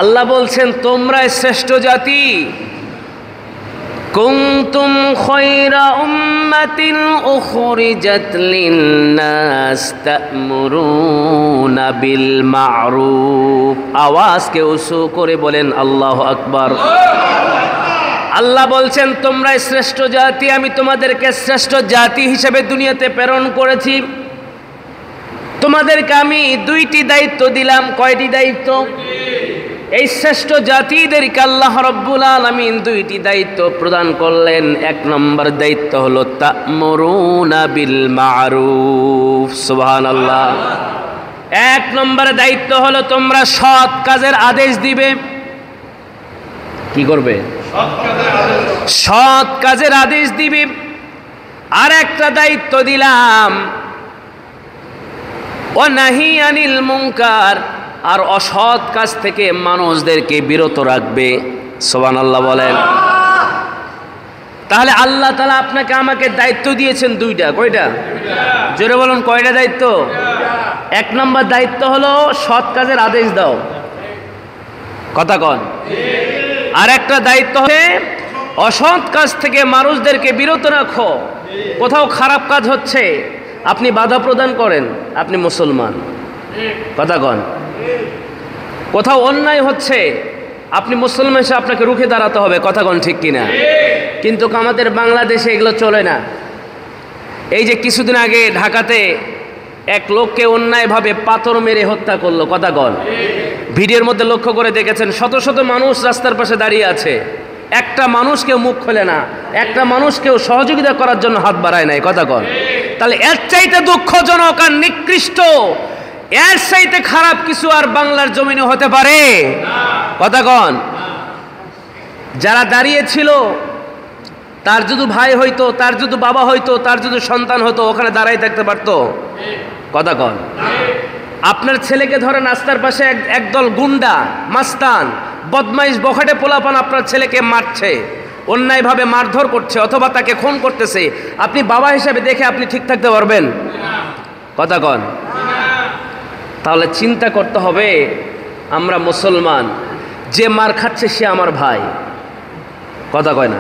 আল্লাহ বলছেন তোমরাই শ্রেষ্ঠ জাতি। কুনতুম খায়রা উম্মাতিন উখরিজাত লিন-নাস তা'মুরুনা বিল মা'রুফ। আওয়াজকে উঁচু করে বলেন আল্লাহু আকবার। আল্লাহ বলছেন তোমরাই শ্রেষ্ঠ জাতি, আমি তোমাদেরকে শ্রেষ্ঠ জাতি হিসেবে দুনিয়াতে প্রেরণ করেছি। তোমাদেরকে আমি দুইটি দায়িত্ব দিলাম। কয়টি দায়িত্ব? এই শ্রেষ্ঠ জাতিদেরকে আল্লাহ রাব্বুল আলামিন দুইটি দায়িত্ব প্রদান করলেন। এক নম্বর দায়িত্ব হলো তা'মুরুনা বিল মা'রুফ। সুবহানাল্লাহ। এক নম্বর দায়িত্ব হলো তোমরা সৎ কাজের আদেশ দিবে। কি করবে? সৎ কাজের আদেশ দিবে। আর একটা দায়িত্ব দিলাম ওয়ানাহি আনিল মুনকার, আর অসৎ কাজ থেকে মানুষদেরকে বিরত রাখবে। সুবহানাল্লাহ বলেন। তাহলে আল্লাহ তাআলা আপনাকে আমাকে দায়িত্ব দিয়েছেন দুইটা। কয়টা? জোরে বলুন, কয়টা দায়িত্ব? এক নম্বর দায়িত্ব হলো সৎ কাজের আদেশ দাও। কথা কন। আর একটা দায়িত্ব হচ্ছে অসৎ কাজ থেকে মানুষদেরকে বিরত রাখো। কোথাও খারাপ কাজ হচ্ছে আপনি বাধা প্রদান করেন, আপনি মুসলমান। কথা কন। কোথাও অন্যায় হচ্ছে আপনি মুসলমান হিসেবে আপনাকে রুখে দাঁড়াতে হবে। কথা কন, ঠিক কিনা? কিন্তু আমাদের বাংলাদেশে এগুলো চলে না। এই যে কিছুদিন আগে ঢাকাতে এক লোককে অন্যায়ভাবে পাথর মেরে হত্যা করলো। কথা কন। ভিডিওর মধ্যে লক্ষ্য করে দেখেছেন শত শত মানুষ রাস্তার পাশে দাঁড়িয়ে আছে, একটা মানুষ কেউ মুখ খোলে না, একটা মানুষ কেউ সহযোগিতা করার জন্য হাত বাড়ায় নাই। কথা কন। তাহলে এর চাইতে দুঃখজনক আর নিকৃষ্ট, এর চাইতে খারাপ কিছু আর বাংলার জমিনে হতে পারে? কথা কন। যারা দাঁড়িয়ে ছিল তার যদি ভাই হইতো, তার যদি বাবা হইতো, তার যদি সন্তান হতো, ওখানে দাঁড়াই থাকতে পারতো? কথা কন। আপনার ছেলেকে ধরে রাস্তার পাশে একদল গুন্ডা, মাস্তান, বদমাইশ, বখাটে পোলাপান আপনার ছেলেকে মারছে, অন্যায়ভাবে মারধর করছে অথবা তাকে খুন করতেছে, আপনি বাবা হিসাবে দেখে আপনি ঠিক থাকতে পারবেন? কথা কন। তাহলে চিন্তা করতে হবে, আমরা মুসলমান, যে মার খাচ্ছে সে আমার ভাই। কথা কয় না?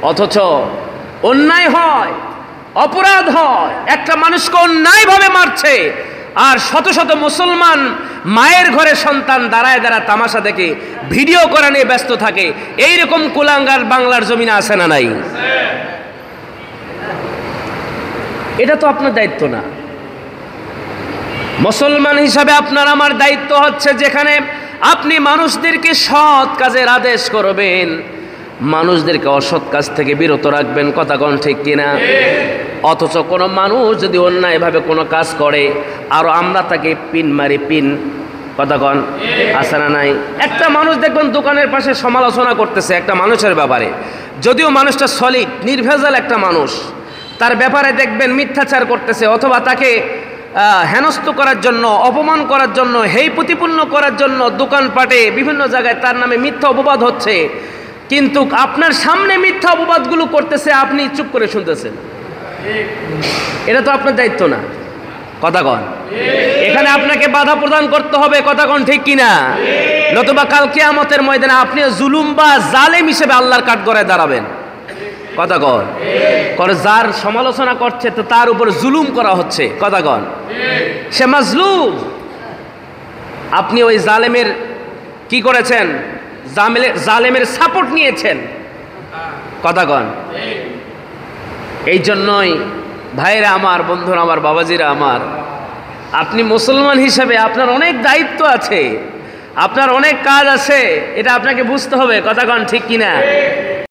অথচ অন্যায় হয়, অপরাধ হয়, একটা মানুষকে অন্যায়ভাবে মারছে, আর শত শত মুসলমান মায়ের ঘরে সন্তান দাঁড়ায় দাঁড়ায় তামাশা দেখে ভিডিও করা নিয়ে ব্যস্ত থাকে। এইরকম কুলাঙ্গার বাংলার জমিনে আছে না নাই? এটা তো আপনার দায়িত্ব না। মুসলমান হিসাবে আপনার আমার দায়িত্ব হচ্ছে যেখানে আপনি মানুষদেরকে সৎ কাজের আদেশ করবেন, মানুষদেরকে অসৎ কাজ থেকে বিরত রাখবেন। কথা কন, ঠিক কিনা? অথচ কোনো মানুষ যদি অন্যায়ভাবে কোনো কাজ করে আর আমরা তাকে পিন মারি, পিন। কথা কন, আছে না নাই? একটা মানুষ দেখবেন দোকানের পাশে সমালোচনা করতেছে একটা মানুষের ব্যাপারে, যদিও মানুষটা সলিড নির্ভেজাল একটা মানুষ, তার ব্যাপারে দেখবেন মিথ্যাচার করতেছে অথবা তাকে হেনস্থ করার জন্য, অপমান করার জন্য, হেয় প্রতিপন্ন করার জন্য দোকানপাটে বিভিন্ন জায়গায় তার নামে মিথ্যা অপবাদ হচ্ছে। কিন্তু আপনার সামনে মিথ্যা অপবাদগুলো করতেছে, আপনি চুপ করে শুনতেছেন। এটা তো আপনার দায়িত্ব না। কথা কন। এখানে আপনাকে বাধা প্রদান করতে হবে। কথা কন, ঠিক কিনা? নতুবা কাল কিয়ামতের ময়দানে আপনি জুলুম বা জালেম হিসেবে আল্লাহর কাঠগড়ায় দাঁড়াবেন। কথা কন। করে যার সমালোচনা করছে তো তার উপর জুলুম করা হচ্ছে। কথা কন। সে মাজলুম। আপনি ওই জালেমের কি করেছেন? জালেমের সাপোর্ট নিয়েছেন। কথা কন। এই জন্যই ভাইরা আমার, বন্ধুরা আমার, বাবাজিরা আমার, আপনি মুসলমান হিসেবে আপনার অনেক দায়িত্ব আছে, আপনার অনেক কাজ আছে, এটা আপনাকে বুঝতে হবে। কথা কন, ঠিক কিনা?